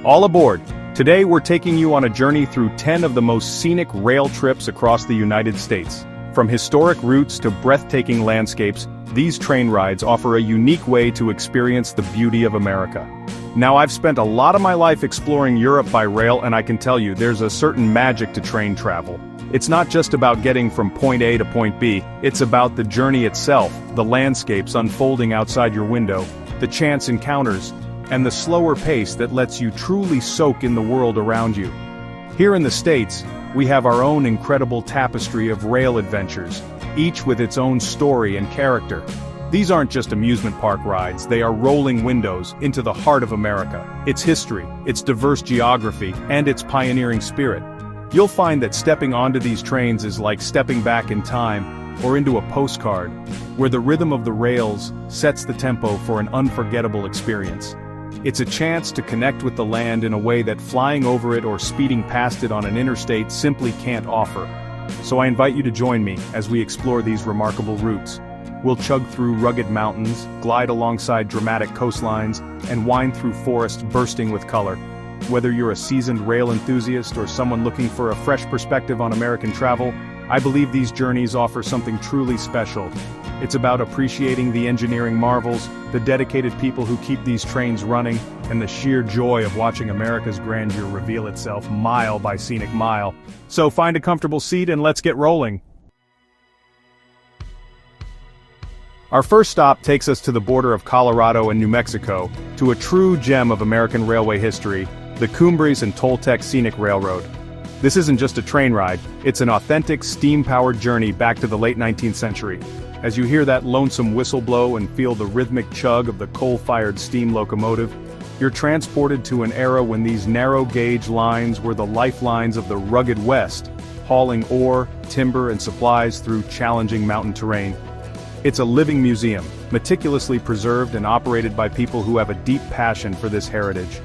All aboard! Today we're taking you on a journey through 10 of the most scenic rail trips across the United States. From historic routes to breathtaking landscapes, these train rides offer a unique way to experience the beauty of America. Now, I've spent a lot of my life exploring Europe by rail, and I can tell you there's a certain magic to train travel. It's not just about getting from point A to point B, it's about the journey itself, the landscapes unfolding outside your window, the chance encounters, and the slower pace that lets you truly soak in the world around you. Here in the States, we have our own incredible tapestry of rail adventures, each with its own story and character. These aren't just amusement park rides, they are rolling windows into the heart of America, its history, its diverse geography, and its pioneering spirit. You'll find that stepping onto these trains is like stepping back in time, or into a postcard, where the rhythm of the rails sets the tempo for an unforgettable experience. It's a chance to connect with the land in a way that flying over it or speeding past it on an interstate simply can't offer. So I invite you to join me as we explore these remarkable routes. We'll chug through rugged mountains, glide alongside dramatic coastlines, and wind through forests bursting with color. Whether you're a seasoned rail enthusiast or someone looking for a fresh perspective on American travel, I believe these journeys offer something truly special. It's about appreciating the engineering marvels, the dedicated people who keep these trains running, and the sheer joy of watching America's grandeur reveal itself mile by scenic mile. So find a comfortable seat and let's get rolling. Our first stop takes us to the border of Colorado and New Mexico, to a true gem of American railway history, the Cumbres and Toltec Scenic Railroad. This isn't just a train ride, it's an authentic steam-powered journey back to the late 19th century. As you hear that lonesome whistle blow and feel the rhythmic chug of the coal-fired steam locomotive, you're transported to an era when these narrow-gauge lines were the lifelines of the rugged West, hauling ore, timber, and supplies through challenging mountain terrain. It's a living museum, meticulously preserved and operated by people who have a deep passion for this heritage.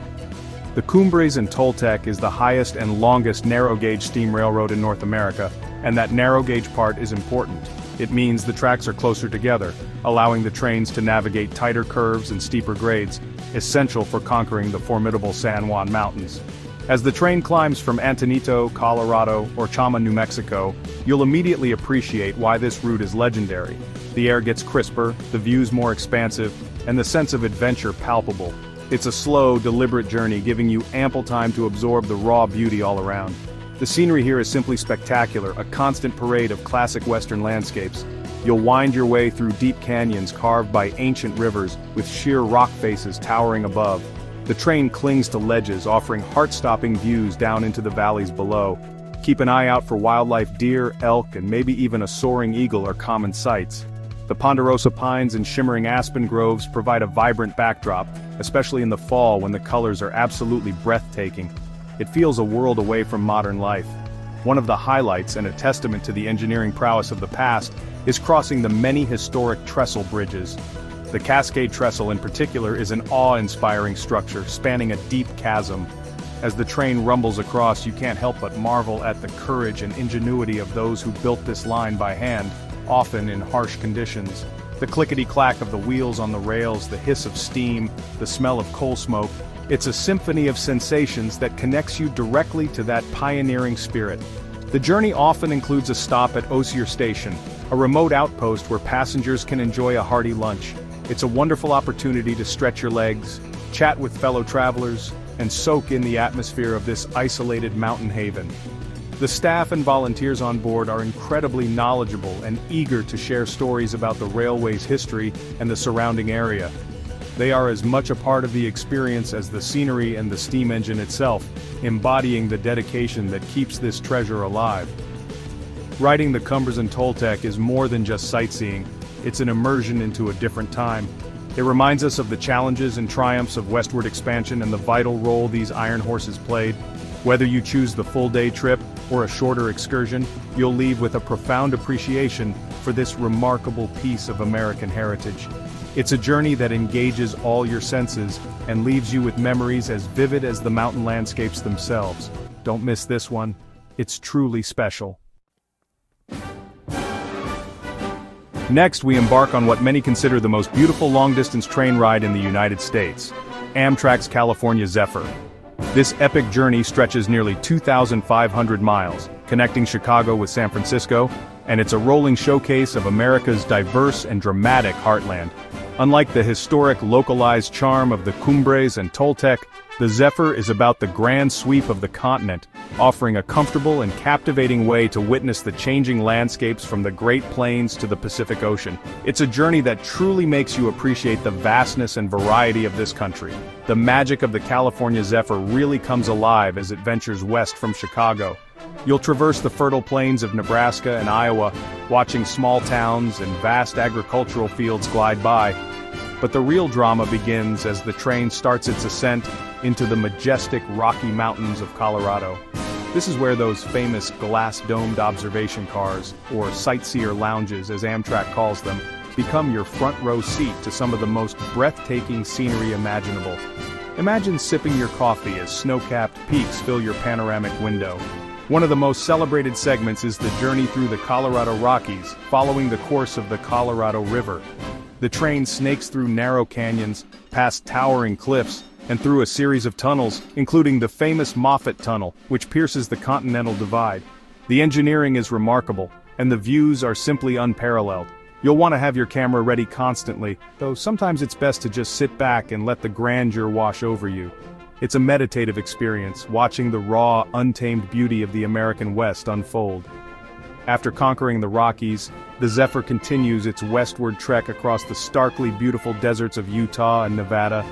The Kumbre and Toltec is the highest and longest narrow-gauge steam railroad in North America, and that narrow-gauge part is important. It means the tracks are closer together, allowing the trains to navigate tighter curves and steeper grades, essential for conquering the formidable San Juan Mountains. As the train climbs from Antonito, Colorado, or Chama, New Mexico, you'll immediately appreciate why this route is legendary. The air gets crisper, the views more expansive, and the sense of adventure palpable. It's a slow, deliberate journey giving you ample time to absorb the raw beauty all around. The scenery here is simply spectacular, a constant parade of classic western landscapes. You'll wind your way through deep canyons carved by ancient rivers, with sheer rock faces towering above. The train clings to ledges, offering heart-stopping views down into the valleys below. Keep an eye out for wildlife. Deer, elk, and maybe even a soaring eagle are common sights. The ponderosa pines and shimmering aspen groves provide a vibrant backdrop, especially in the fall when the colors are absolutely breathtaking. It feels a world away from modern life. One of the highlights, and a testament to the engineering prowess of the past, is crossing the many historic trestle bridges. The Cascade Trestle in particular is an awe-inspiring structure spanning a deep chasm. As the train rumbles across, you can't help but marvel at the courage and ingenuity of those who built this line by hand, often in harsh conditions. The clickety-clack of the wheels on the rails, the hiss of steam, the smell of coal smoke, it's a symphony of sensations that connects you directly to that pioneering spirit. The journey often includes a stop at Osier Station, a remote outpost where passengers can enjoy a hearty lunch. It's a wonderful opportunity to stretch your legs, chat with fellow travelers, and soak in the atmosphere of this isolated mountain haven. The staff and volunteers on board are incredibly knowledgeable and eager to share stories about the railway's history and the surrounding area. They are as much a part of the experience as the scenery and the steam engine itself, embodying the dedication that keeps this treasure alive. Riding the Cumbres and Toltec is more than just sightseeing, it's an immersion into a different time. It reminds us of the challenges and triumphs of westward expansion and the vital role these iron horses played. Whether you choose the full-day trip or a shorter excursion, you'll leave with a profound appreciation for this remarkable piece of American heritage. It's a journey that engages all your senses and leaves you with memories as vivid as the mountain landscapes themselves. Don't miss this one. It's truly special. Next, we embark on what many consider the most beautiful long-distance train ride in the United States, Amtrak's California Zephyr. This epic journey stretches nearly 2,500 miles, connecting Chicago with San Francisco, and it's a rolling showcase of America's diverse and dramatic heartland. Unlike the historic localized charm of the Cumbres and Toltec, the Zephyr is about the grand sweep of the continent, offering a comfortable and captivating way to witness the changing landscapes from the Great Plains to the Pacific Ocean. It's a journey that truly makes you appreciate the vastness and variety of this country. The magic of the California Zephyr really comes alive as it ventures west from Chicago. You'll traverse the fertile plains of Nebraska and Iowa, watching small towns and vast agricultural fields glide by. But the real drama begins as the train starts its ascent into the majestic Rocky Mountains of Colorado. This is where those famous glass-domed observation cars, or sightseer lounges as Amtrak calls them, become your front-row seat to some of the most breathtaking scenery imaginable. Imagine sipping your coffee as snow-capped peaks fill your panoramic window. One of the most celebrated segments is the journey through the Colorado Rockies, following the course of the Colorado River. The train snakes through narrow canyons, past towering cliffs, and through a series of tunnels, including the famous Moffat Tunnel, which pierces the Continental Divide. The engineering is remarkable, and the views are simply unparalleled. You'll want to have your camera ready constantly, though sometimes it's best to just sit back and let the grandeur wash over you. It's a meditative experience, watching the raw, untamed beauty of the American West unfold. After conquering the Rockies, the Zephyr continues its westward trek across the starkly beautiful deserts of Utah and Nevada.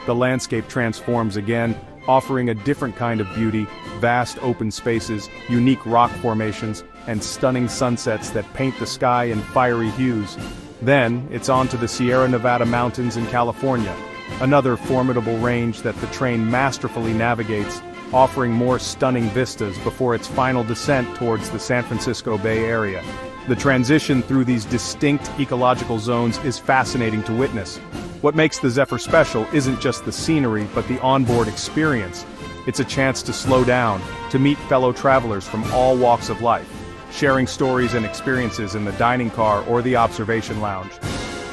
The landscape transforms again, offering a different kind of beauty, vast open spaces, unique rock formations, and stunning sunsets that paint the sky in fiery hues. Then, it's on to the Sierra Nevada mountains in California, another formidable range that the train masterfully navigates, offering more stunning vistas before its final descent towards the San Francisco Bay Area. The transition through these distinct ecological zones is fascinating to witness. What makes the Zephyr special isn't just the scenery but the onboard experience. It's a chance to slow down, to meet fellow travelers from all walks of life, sharing stories and experiences in the dining car or the observation lounge.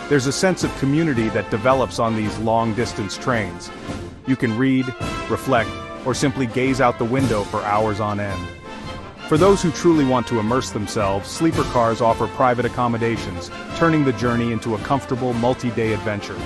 There's a sense of community that develops on these long-distance trains. You can read, reflect, or simply gaze out the window for hours on end. For those who truly want to immerse themselves, sleeper cars offer private accommodations, turning the journey into a comfortable multi-day adventure.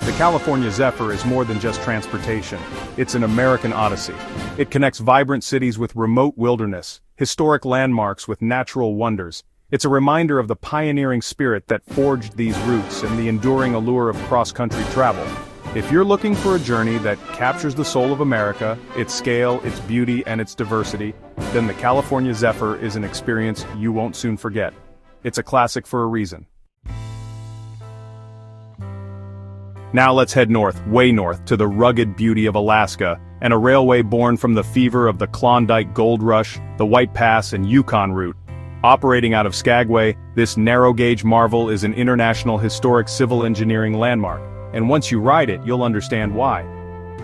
The California Zephyr is more than just transportation. It's an American odyssey. It connects vibrant cities with remote wilderness, historic landmarks with natural wonders. It's a reminder of the pioneering spirit that forged these routes and the enduring allure of cross-country travel. If you're looking for a journey that captures the soul of America, its scale, its beauty, and its diversity, then the California Zephyr is an experience you won't soon forget. It's a classic for a reason. Now let's head north, way north, to the rugged beauty of Alaska, and a railway born from the fever of the Klondike Gold Rush, the White Pass and Yukon route. Operating out of Skagway, this narrow-gauge marvel is an international historic civil engineering landmark, and once you ride it, you'll understand why.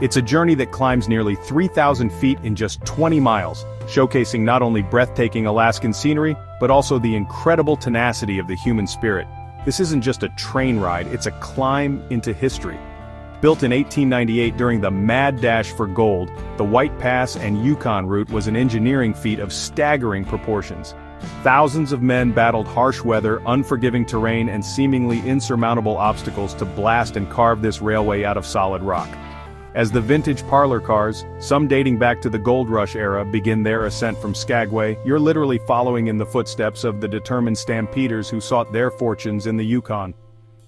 It's a journey that climbs nearly 3,000 feet in just 20 miles, showcasing not only breathtaking Alaskan scenery, but also the incredible tenacity of the human spirit. This isn't just a train ride, it's a climb into history. Built in 1898 during the mad dash for gold, the White Pass and Yukon route was an engineering feat of staggering proportions. Thousands of men battled harsh weather, unforgiving terrain, and seemingly insurmountable obstacles to blast and carve this railway out of solid rock. As the vintage parlor cars, some dating back to the Gold Rush era, begin their ascent from Skagway, you're literally following in the footsteps of the determined stampeders who sought their fortunes in the Yukon.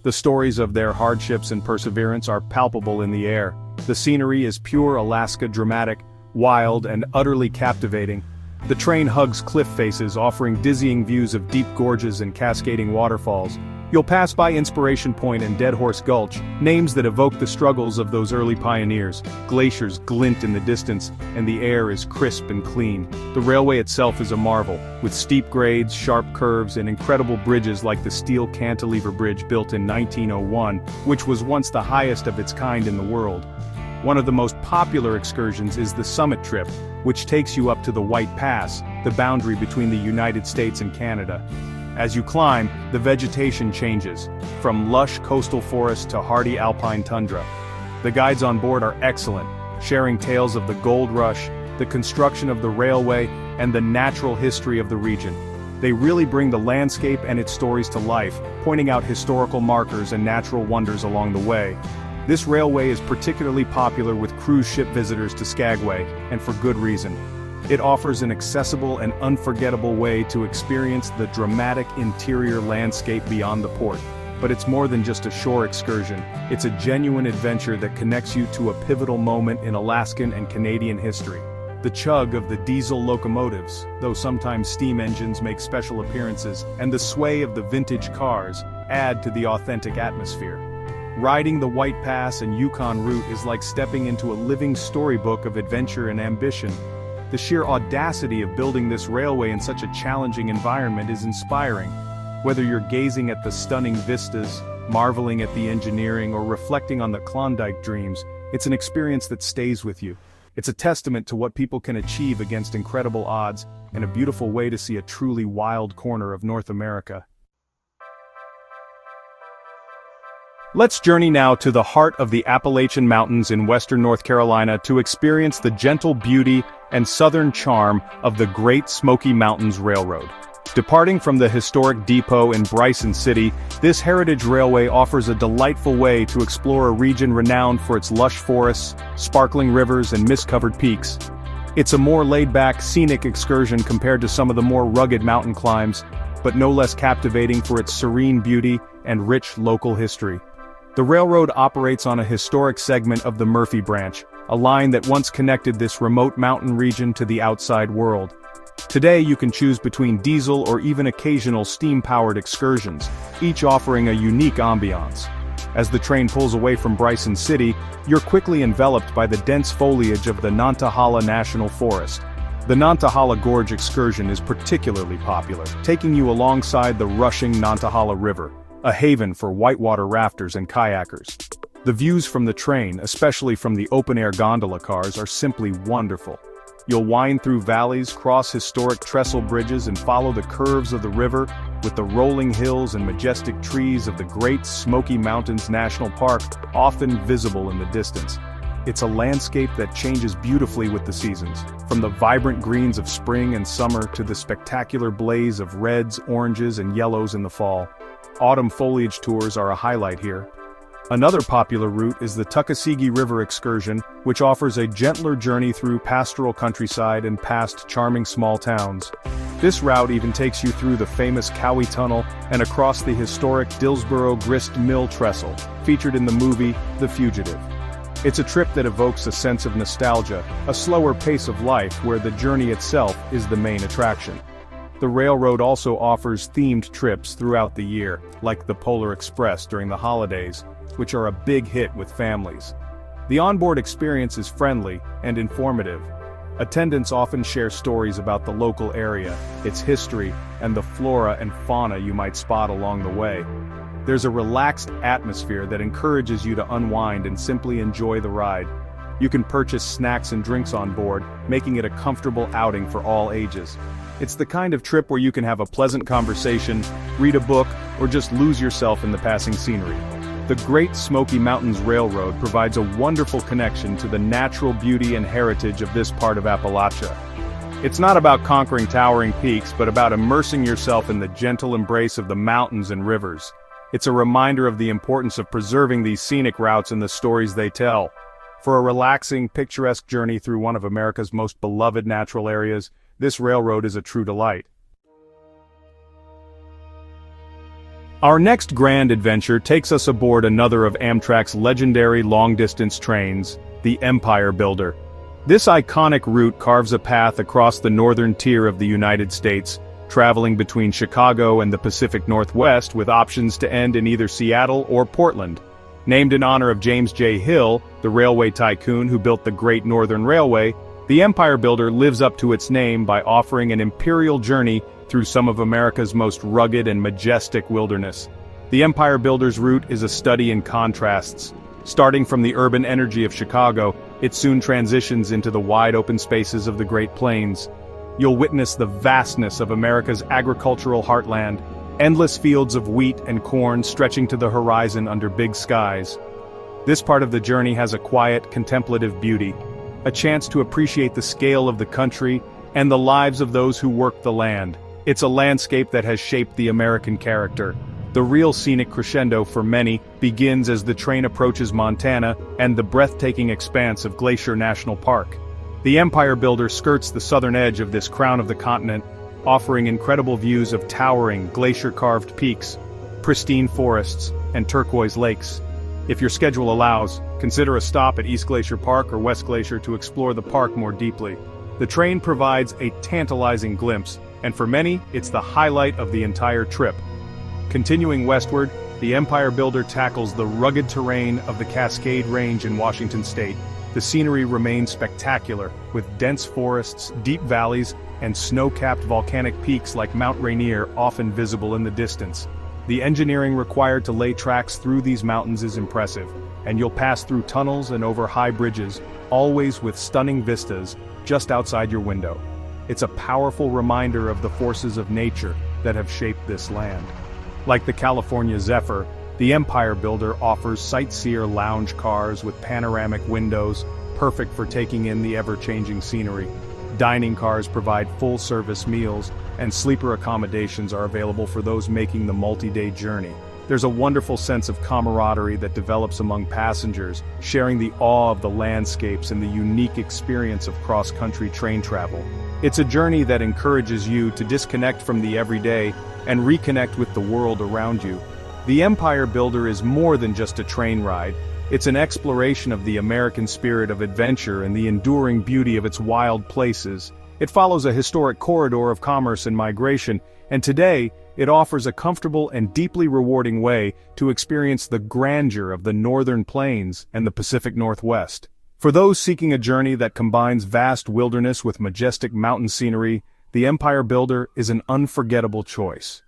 The stories of their hardships and perseverance are palpable in the air. The scenery is pure Alaska dramatic, wild, and utterly captivating. The train hugs cliff faces, offering dizzying views of deep gorges and cascading waterfalls. You'll pass by Inspiration Point and Dead Horse Gulch, names that evoke the struggles of those early pioneers. Glaciers glint in the distance, and the air is crisp and clean. The railway itself is a marvel, with steep grades, sharp curves, and incredible bridges like the steel cantilever bridge built in 1901, which was once the highest of its kind in the world. One of the most popular excursions is the Summit Trip, which takes you up to the White Pass, the boundary between the United States and Canada. As you climb, the vegetation changes, from lush coastal forests to hardy alpine tundra. The guides on board are excellent, sharing tales of the gold rush, the construction of the railway, and the natural history of the region. They really bring the landscape and its stories to life, pointing out historical markers and natural wonders along the way. This railway is particularly popular with cruise ship visitors to Skagway, and for good reason. It offers an accessible and unforgettable way to experience the dramatic interior landscape beyond the port. But it's more than just a shore excursion, it's a genuine adventure that connects you to a pivotal moment in Alaskan and Canadian history. The chug of the diesel locomotives, though sometimes steam engines make special appearances, and the sway of the vintage cars, add to the authentic atmosphere. Riding the White Pass and Yukon route is like stepping into a living storybook of adventure and ambition. The sheer audacity of building this railway in such a challenging environment is inspiring. Whether you're gazing at the stunning vistas, marveling at the engineering, or reflecting on the Klondike dreams, it's an experience that stays with you. It's a testament to what people can achieve against incredible odds, and a beautiful way to see a truly wild corner of North America. Let's journey now to the heart of the Appalachian Mountains in western North Carolina to experience the gentle beauty and southern charm of the Great Smoky Mountains Railroad. Departing from the historic depot in Bryson City, this heritage railway offers a delightful way to explore a region renowned for its lush forests, sparkling rivers, and mist-covered peaks. It's a more laid-back, scenic excursion compared to some of the more rugged mountain climbs, but no less captivating for its serene beauty and rich local history. The railroad operates on a historic segment of the Murphy Branch, a line that once connected this remote mountain region to the outside world. Today you can choose between diesel or even occasional steam-powered excursions, each offering a unique ambiance. As the train pulls away from Bryson City, you're quickly enveloped by the dense foliage of the Nantahala National Forest. The Nantahala Gorge excursion is particularly popular, taking you alongside the rushing Nantahala River, a haven for whitewater rafters and kayakers. The views from the train, especially from the open-air gondola cars, are simply wonderful. You'll wind through valleys, cross historic trestle bridges, and follow the curves of the river, with the rolling hills and majestic trees of the Great Smoky Mountains National Park often visible in the distance. It's a landscape that changes beautifully with the seasons, from the vibrant greens of spring and summer to the spectacular blaze of reds, oranges, and yellows in the fall. Autumn foliage tours are a highlight here. Another popular route is the Tuckasegee River excursion, which offers a gentler journey through pastoral countryside and past charming small towns. This route even takes you through the famous Cowie Tunnel and across the historic Dillsboro Grist Mill Trestle, featured in the movie The Fugitive. It's a trip that evokes a sense of nostalgia, a slower pace of life where the journey itself is the main attraction. The railroad also offers themed trips throughout the year, like the Polar Express during the holidays, which are a big hit with families. The onboard experience is friendly and informative. Attendants often share stories about the local area, its history, and the flora and fauna you might spot along the way. There's a relaxed atmosphere that encourages you to unwind and simply enjoy the ride. You can purchase snacks and drinks on board, making it a comfortable outing for all ages. It's the kind of trip where you can have a pleasant conversation, read a book, or just lose yourself in the passing scenery. The Great Smoky Mountains Railroad provides a wonderful connection to the natural beauty and heritage of this part of Appalachia. It's not about conquering towering peaks, but about immersing yourself in the gentle embrace of the mountains and rivers. It's a reminder of the importance of preserving these scenic routes and the stories they tell. For a relaxing, picturesque journey through one of America's most beloved natural areas, this railroad is a true delight. Our next grand adventure takes us aboard another of Amtrak's legendary long-distance trains, the Empire Builder. This iconic route carves a path across the northern tier of the United States, traveling between Chicago and the Pacific Northwest with options to end in either Seattle or Portland. Named in honor of James J. Hill, the railway tycoon who built the Great Northern Railway, the Empire Builder lives up to its name by offering an imperial journey through some of America's most rugged and majestic wilderness. The Empire Builder's route is a study in contrasts. Starting from the urban energy of Chicago, it soon transitions into the wide open spaces of the Great Plains. You'll witness the vastness of America's agricultural heartland, endless fields of wheat and corn stretching to the horizon under big skies. This part of the journey has a quiet, contemplative beauty, a chance to appreciate the scale of the country and the lives of those who work the land. It's a landscape that has shaped the American character. The real scenic crescendo for many begins as the train approaches Montana and the breathtaking expanse of Glacier National Park. The Empire Builder skirts the southern edge of this crown of the continent, offering incredible views of towering, glacier-carved peaks, pristine forests, and turquoise lakes. If your schedule allows, consider a stop at East Glacier Park or West Glacier to explore the park more deeply. The train provides a tantalizing glimpse, and for many, it's the highlight of the entire trip. Continuing westward, the Empire Builder tackles the rugged terrain of the Cascade Range in Washington state. The scenery remains spectacular, with dense forests, deep valleys, and snow-capped volcanic peaks like Mount Rainier often visible in the distance. The engineering required to lay tracks through these mountains is impressive, and you'll pass through tunnels and over high bridges, always with stunning vistas just outside your window. It's a powerful reminder of the forces of nature that have shaped this land. Like the California Zephyr, the Empire Builder offers sightseer lounge cars with panoramic windows, perfect for taking in the ever-changing scenery. Dining cars provide full-service meals, and sleeper accommodations are available for those making the multi-day journey. There's a wonderful sense of camaraderie that develops among passengers, sharing the awe of the landscapes and the unique experience of cross-country train travel. It's a journey that encourages you to disconnect from the everyday and reconnect with the world around you. The Empire Builder is more than just a train ride. It's an exploration of the American spirit of adventure and the enduring beauty of its wild places. It follows a historic corridor of commerce and migration, and today, it offers a comfortable and deeply rewarding way to experience the grandeur of the Northern Plains and the Pacific Northwest. For those seeking a journey that combines vast wilderness with majestic mountain scenery, the Empire Builder is an unforgettable choice.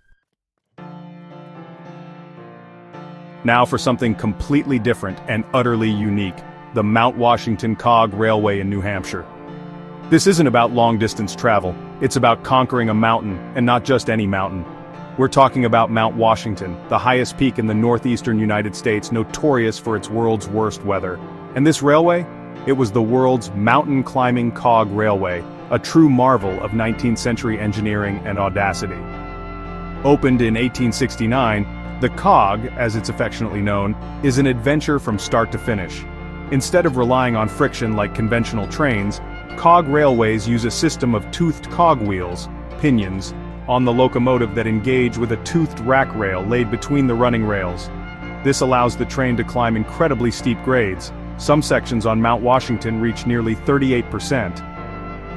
Now for something completely different and utterly unique, the Mount Washington Cog Railway in New Hampshire. This isn't about long-distance travel, it's about conquering a mountain, and not just any mountain. We're talking about Mount Washington, the highest peak in the northeastern United States, notorious for its world's worst weather. And this railway? It was the world's mountain-climbing cog railway, a true marvel of 19th century engineering and audacity. Opened in 1869, the cog, as it's affectionately known, is an adventure from start to finish. Instead of relying on friction like conventional trains, cog railways use a system of toothed cog wheels, pinions, on the locomotive that engage with a toothed rack rail laid between the running rails. This allows the train to climb incredibly steep grades. Some sections on Mount Washington reach nearly 38%.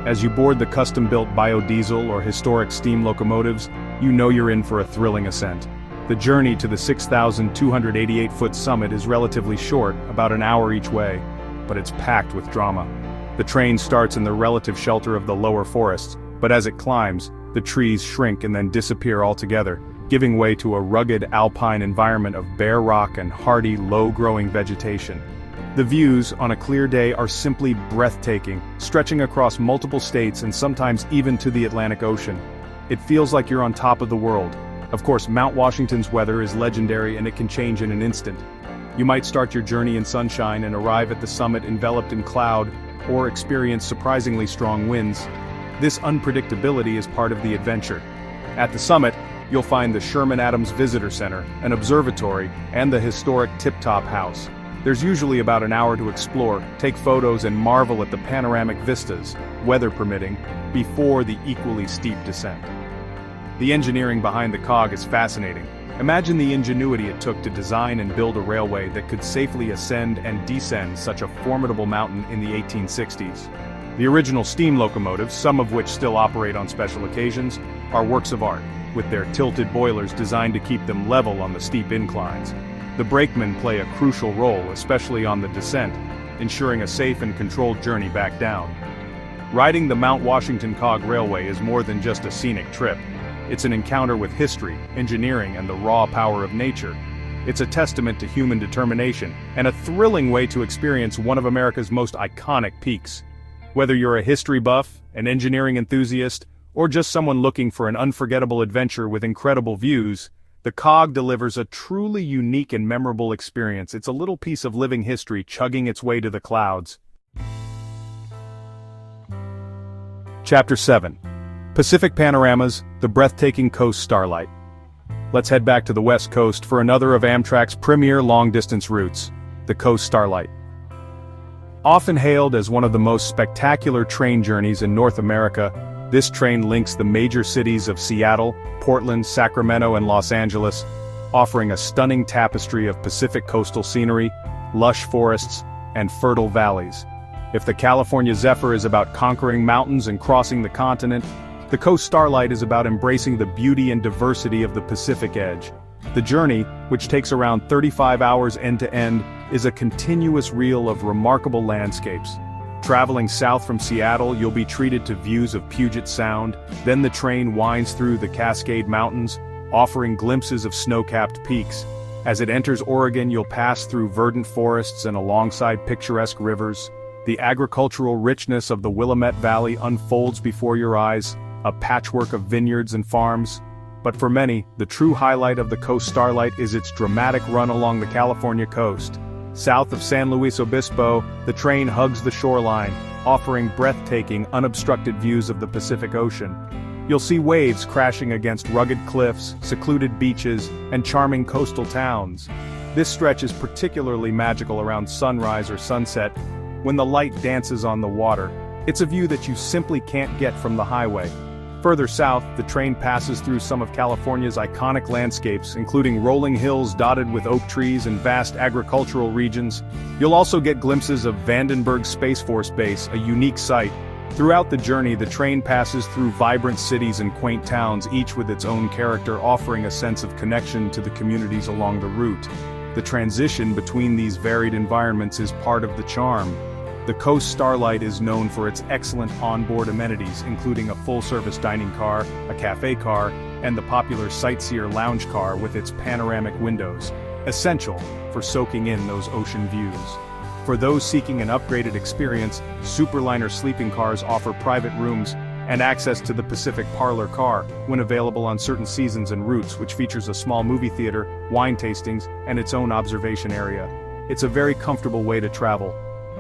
As you board the custom-built biodiesel or historic steam locomotives, you know you're in for a thrilling ascent. The journey to the 6,288-foot summit is relatively short, about an hour each way, but it's packed with drama. The train starts in the relative shelter of the lower forests, but as it climbs, the trees shrink and then disappear altogether, giving way to a rugged alpine environment of bare rock and hardy, low-growing vegetation. The views, on a clear day, are simply breathtaking, stretching across multiple states and sometimes even to the Atlantic Ocean. It feels like you're on top of the world. Of course, Mount Washington's weather is legendary and it can change in an instant. You might start your journey in sunshine and arrive at the summit enveloped in cloud, or experience surprisingly strong winds. This unpredictability is part of the adventure. At the summit, you'll find the Sherman Adams Visitor Center, an observatory, and the historic Tip Top House. There's usually about an hour to explore, take photos and marvel at the panoramic vistas, weather permitting, before the equally steep descent. The engineering behind the cog is fascinating. Imagine the ingenuity it took to design and build a railway that could safely ascend and descend such a formidable mountain in the 1860s. The original steam locomotives, some of which still operate on special occasions, are works of art, with their tilted boilers designed to keep them level on the steep inclines. The brakemen play a crucial role, especially on the descent, ensuring a safe and controlled journey back down. Riding the Mount Washington Cog Railway is more than just a scenic trip. It's an encounter with history, engineering, and the raw power of nature. It's a testament to human determination, and a thrilling way to experience one of America's most iconic peaks. Whether you're a history buff, an engineering enthusiast, or just someone looking for an unforgettable adventure with incredible views, the cog delivers a truly unique and memorable experience. It's a little piece of living history chugging its way to the clouds. Chapter 7. Pacific Panoramas, the Breathtaking Coast Starlight. Let's head back to the West Coast for another of Amtrak's premier long-distance routes, the Coast Starlight. Often hailed as one of the most spectacular train journeys in North America, this train links the major cities of Seattle, Portland, Sacramento, and Los Angeles, offering a stunning tapestry of Pacific coastal scenery, lush forests, and fertile valleys. If the California Zephyr is about conquering mountains and crossing the continent, the Coast Starlight is about embracing the beauty and diversity of the Pacific Edge. The journey, which takes around 35 hours end-to-end, is a continuous reel of remarkable landscapes. Traveling south from Seattle, you'll be treated to views of Puget Sound, then the train winds through the Cascade Mountains, offering glimpses of snow-capped peaks. As it enters Oregon, you'll pass through verdant forests and alongside picturesque rivers. The agricultural richness of the Willamette Valley unfolds before your eyes, a patchwork of vineyards and farms. But for many, the true highlight of the Coast Starlight is its dramatic run along the California coast. South of San Luis Obispo, the train hugs the shoreline, offering breathtaking, unobstructed views of the Pacific Ocean. You'll see waves crashing against rugged cliffs, secluded beaches, and charming coastal towns. This stretch is particularly magical around sunrise or sunset, when the light dances on the water. It's a view that you simply can't get from the highway. Further south, the train passes through some of California's iconic landscapes, including rolling hills dotted with oak trees and vast agricultural regions. You'll also get glimpses of Vandenberg Space Force Base, a unique sight. Throughout the journey, the train passes through vibrant cities and quaint towns, each with its own character, offering a sense of connection to the communities along the route. The transition between these varied environments is part of the charm. The Coast Starlight is known for its excellent onboard amenities, including a full-service dining car, a cafe car, and the popular Sightseer lounge car with its panoramic windows, essential for soaking in those ocean views. For those seeking an upgraded experience, Superliner sleeping cars offer private rooms and access to the Pacific Parlor car, when available on certain seasons and routes, which features a small movie theater, wine tastings, and its own observation area. It's a very comfortable way to travel.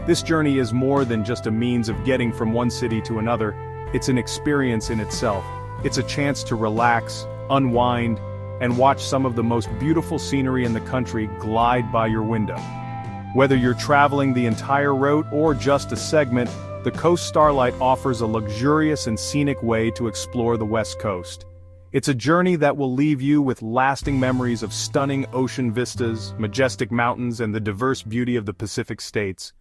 This journey is more than just a means of getting from one city to another, it's an experience in itself. It's a chance to relax, unwind, and watch some of the most beautiful scenery in the country glide by your window. Whether you're traveling the entire route or just a segment, the Coast Starlight offers a luxurious and scenic way to explore the West Coast. It's a journey that will leave you with lasting memories of stunning ocean vistas, majestic mountains, and the diverse beauty of the Pacific states.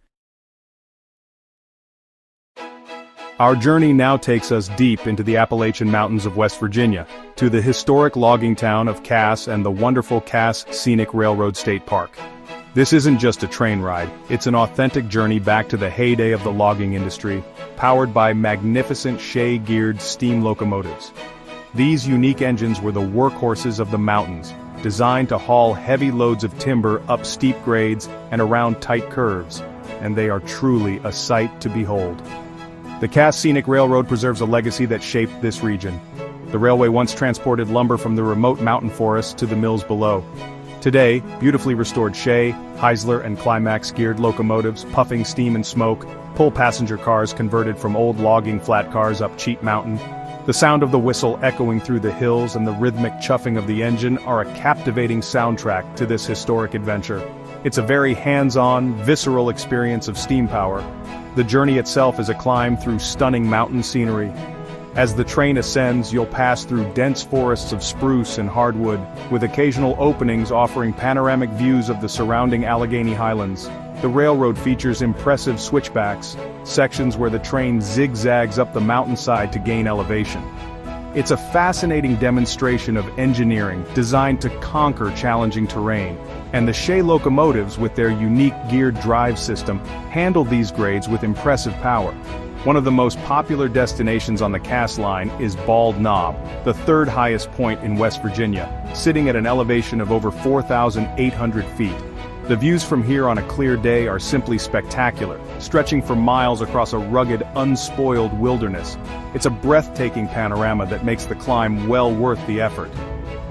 Our journey now takes us deep into the Appalachian Mountains of West Virginia, to the historic logging town of Cass and the wonderful Cass Scenic Railroad State Park. This isn't just a train ride, it's an authentic journey back to the heyday of the logging industry, powered by magnificent Shay-geared steam locomotives. These unique engines were the workhorses of the mountains, designed to haul heavy loads of timber up steep grades and around tight curves, and they are truly a sight to behold. The Cass Scenic Railroad preserves a legacy that shaped this region. The railway once transported lumber from the remote mountain forests to the mills below. Today, beautifully restored Shay, Heisler, and Climax-geared locomotives, puffing steam and smoke, pull passenger cars converted from old logging flat cars up Cheat Mountain. The sound of the whistle echoing through the hills and the rhythmic chuffing of the engine are a captivating soundtrack to this historic adventure. It's a very hands-on, visceral experience of steam power. The journey itself is a climb through stunning mountain scenery. As the train ascends, you'll pass through dense forests of spruce and hardwood, with occasional openings offering panoramic views of the surrounding Allegheny Highlands. The railroad features impressive switchbacks, sections where the train zigzags up the mountainside to gain elevation. It's a fascinating demonstration of engineering designed to conquer challenging terrain, and the Shay locomotives, with their unique geared drive system, handle these grades with impressive power. One of the most popular destinations on the Cass line is Bald Knob, the third highest point in West Virginia, sitting at an elevation of over 4,800 feet. The views from here on a clear day are simply spectacular, stretching for miles across a rugged, unspoiled wilderness. It's a breathtaking panorama that makes the climb well worth the effort.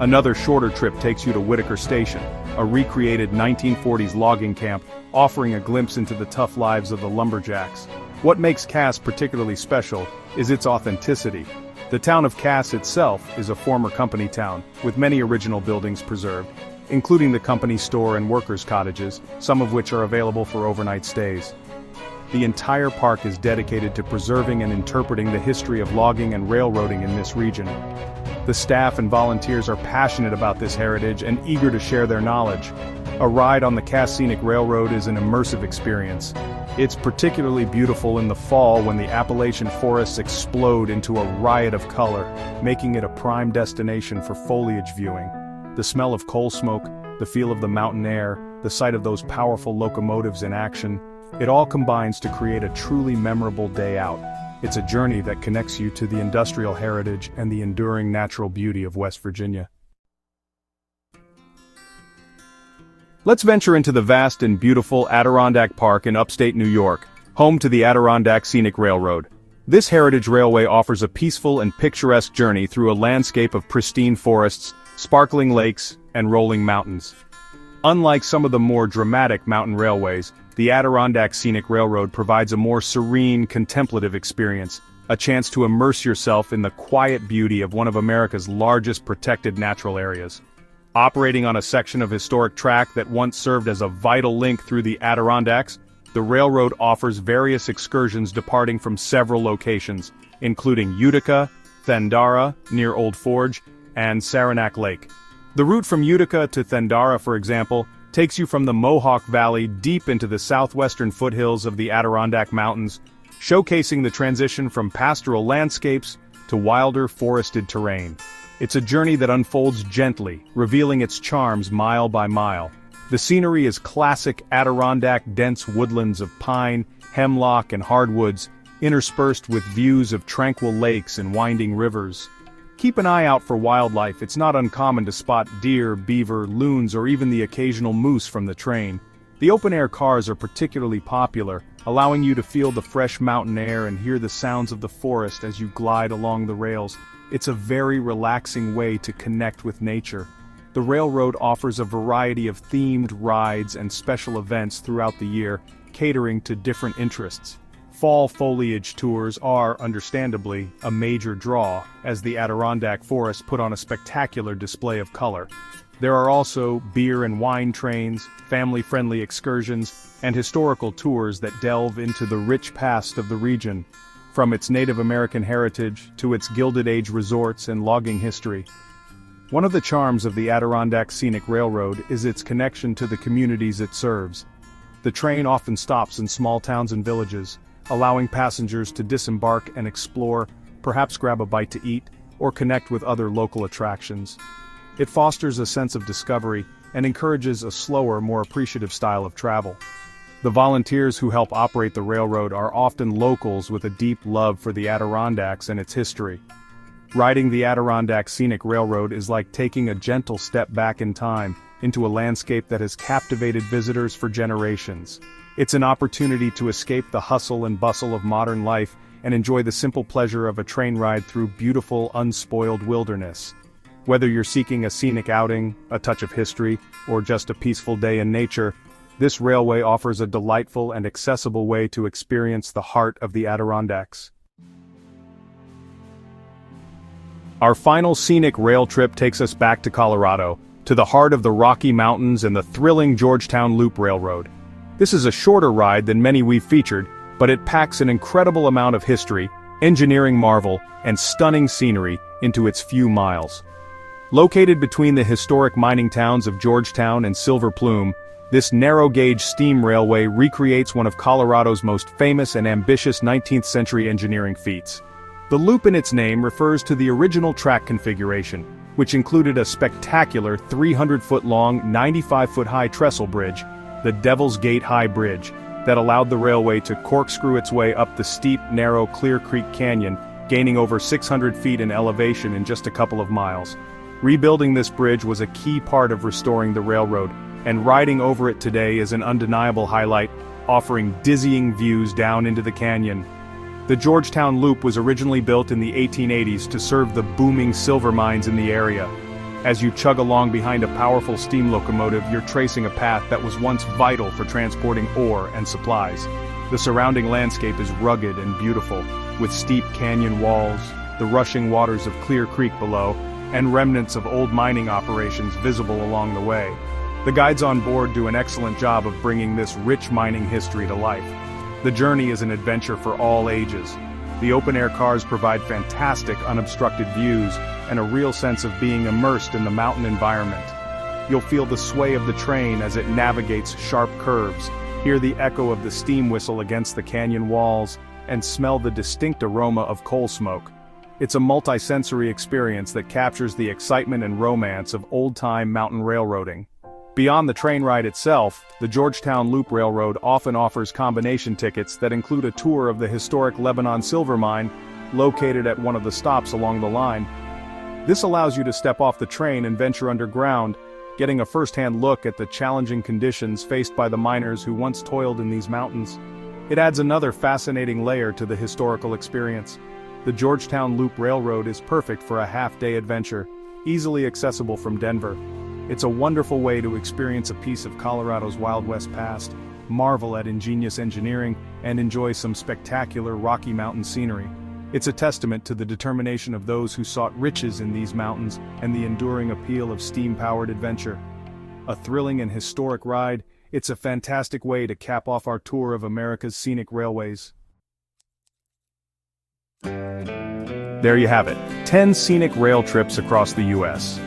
Another shorter trip takes you to Whitaker Station, a recreated 1940s logging camp, offering a glimpse into the tough lives of the lumberjacks. What makes Cass particularly special is its authenticity. The town of Cass itself is a former company town, with many original buildings preserved, including the company store and workers' cottages, some of which are available for overnight stays. The entire park is dedicated to preserving and interpreting the history of logging and railroading in this region. The staff and volunteers are passionate about this heritage and eager to share their knowledge. A ride on the Cass Scenic Railroad is an immersive experience. It's particularly beautiful in the fall when the Appalachian forests explode into a riot of color, making it a prime destination for foliage viewing. The smell of coal smoke, the feel of the mountain air, the sight of those powerful locomotives in action, it all combines to create a truly memorable day out. It's a journey that connects you to the industrial heritage and the enduring natural beauty of West Virginia. Let's venture into the vast and beautiful Adirondack Park in upstate New York, home to the Adirondack Scenic Railroad. This heritage railway offers a peaceful and picturesque journey through a landscape of pristine forests, sparkling lakes, and rolling mountains. Unlike some of the more dramatic mountain railways, the Adirondack Scenic Railroad provides a more serene, contemplative experience, a chance to immerse yourself in the quiet beauty of one of America's largest protected natural areas. Operating on a section of historic track that once served as a vital link through the Adirondacks, the railroad offers various excursions departing from several locations, including Utica, Thendara, near Old Forge, and Saranac Lake. The route from Utica to Thendara, for example, takes you from the Mohawk Valley deep into the southwestern foothills of the Adirondack Mountains, showcasing the transition from pastoral landscapes to wilder forested terrain. It's a journey that unfolds gently, revealing its charms mile by mile. The scenery is classic Adirondack dense woodlands of pine, hemlock, and hardwoods, interspersed with views of tranquil lakes and winding rivers. Keep an eye out for wildlife. It's not uncommon to spot deer, beaver, loons, or even the occasional moose from the train. The open-air cars are particularly popular, allowing you to feel the fresh mountain air and hear the sounds of the forest as you glide along the rails. It's a very relaxing way to connect with nature. The railroad offers a variety of themed rides and special events throughout the year, catering to different interests. Fall foliage tours are, understandably, a major draw, as the Adirondack Forest put on a spectacular display of color. There are also beer and wine trains, family-friendly excursions, and historical tours that delve into the rich past of the region, from its Native American heritage to its Gilded Age resorts and logging history. One of the charms of the Adirondack Scenic Railroad is its connection to the communities it serves. The train often stops in small towns and villages, allowing passengers to disembark and explore, perhaps grab a bite to eat, or connect with other local attractions. It fosters a sense of discovery and encourages a slower, more appreciative style of travel. The volunteers who help operate the railroad are often locals with a deep love for the Adirondacks and its history. Riding the Adirondack Scenic Railroad is like taking a gentle step back in time into a landscape that has captivated visitors for generations. It's an opportunity to escape the hustle and bustle of modern life and enjoy the simple pleasure of a train ride through beautiful, unspoiled wilderness. Whether you're seeking a scenic outing, a touch of history, or just a peaceful day in nature, this railway offers a delightful and accessible way to experience the heart of the Adirondacks. Our final scenic rail trip takes us back to Colorado, to the heart of the Rocky Mountains and the thrilling Georgetown Loop Railroad. This is a shorter ride than many we've featured, but it packs an incredible amount of history, engineering marvel, and stunning scenery into its few miles. Located between the historic mining towns of Georgetown and Silver Plume, this narrow-gauge steam railway recreates one of Colorado's most famous and ambitious 19th-century engineering feats. The loop in its name refers to the original track configuration, which included a spectacular 300-foot-long, 95-foot-high trestle bridge, the Devil's Gate High Bridge, that allowed the railway to corkscrew its way up the steep, narrow Clear Creek Canyon, gaining over 600 feet in elevation in just a couple of miles. Rebuilding this bridge was a key part of restoring the railroad, and riding over it today is an undeniable highlight, offering dizzying views down into the canyon. The Georgetown Loop was originally built in the 1880s to serve the booming silver mines in the area. As you chug along behind a powerful steam locomotive, you're tracing a path that was once vital for transporting ore and supplies. The surrounding landscape is rugged and beautiful, with steep canyon walls, the rushing waters of Clear Creek below, and remnants of old mining operations visible along the way. The guides on board do an excellent job of bringing this rich mining history to life. The journey is an adventure for all ages. The open-air cars provide fantastic unobstructed views and a real sense of being immersed in the mountain environment. You'll feel the sway of the train as it navigates sharp curves, hear the echo of the steam whistle against the canyon walls, and smell the distinct aroma of coal smoke. It's a multi-sensory experience that captures the excitement and romance of old-time mountain railroading. Beyond the train ride itself, the Georgetown Loop Railroad often offers combination tickets that include a tour of the historic Lebanon silver mine, located at one of the stops along the line. This allows you to step off the train and venture underground, getting a first-hand look at the challenging conditions faced by the miners who once toiled in these mountains. It adds another fascinating layer to the historical experience. The Georgetown Loop Railroad is perfect for a half-day adventure, easily accessible from Denver. It's a wonderful way to experience a piece of Colorado's Wild West past, marvel at ingenious engineering, and enjoy some spectacular Rocky Mountain scenery. It's a testament to the determination of those who sought riches in these mountains and the enduring appeal of steam-powered adventure. A thrilling and historic ride, it's a fantastic way to cap off our tour of America's scenic railways. There you have it, 10 scenic rail trips across the U.S.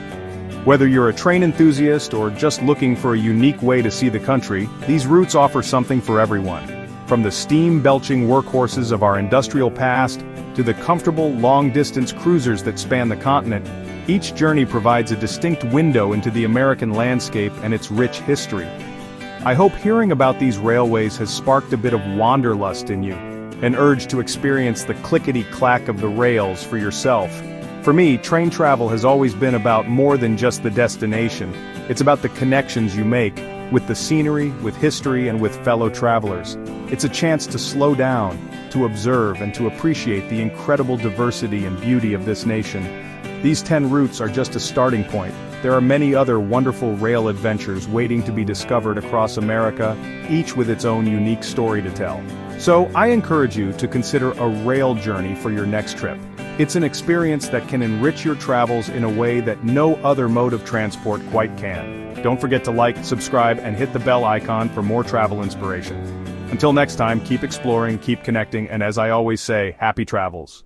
Whether you're a train enthusiast or just looking for a unique way to see the country, these routes offer something for everyone. From the steam-belching workhorses of our industrial past, to the comfortable, long-distance cruisers that span the continent, each journey provides a distinct window into the American landscape and its rich history. I hope hearing about these railways has sparked a bit of wanderlust in you, an urge to experience the clickety-clack of the rails for yourself. For me, train travel has always been about more than just the destination. It's about the connections you make, with the scenery, with history, and with fellow travelers. It's a chance to slow down, to observe, and to appreciate the incredible diversity and beauty of this nation. These 10 routes are just a starting point. There are many other wonderful rail adventures waiting to be discovered across America, each with its own unique story to tell. So, I encourage you to consider a rail journey for your next trip. It's an experience that can enrich your travels in a way that no other mode of transport quite can. Don't forget to like, subscribe, and hit the bell icon for more travel inspiration. Until next time, keep exploring, keep connecting, and as I always say, happy travels.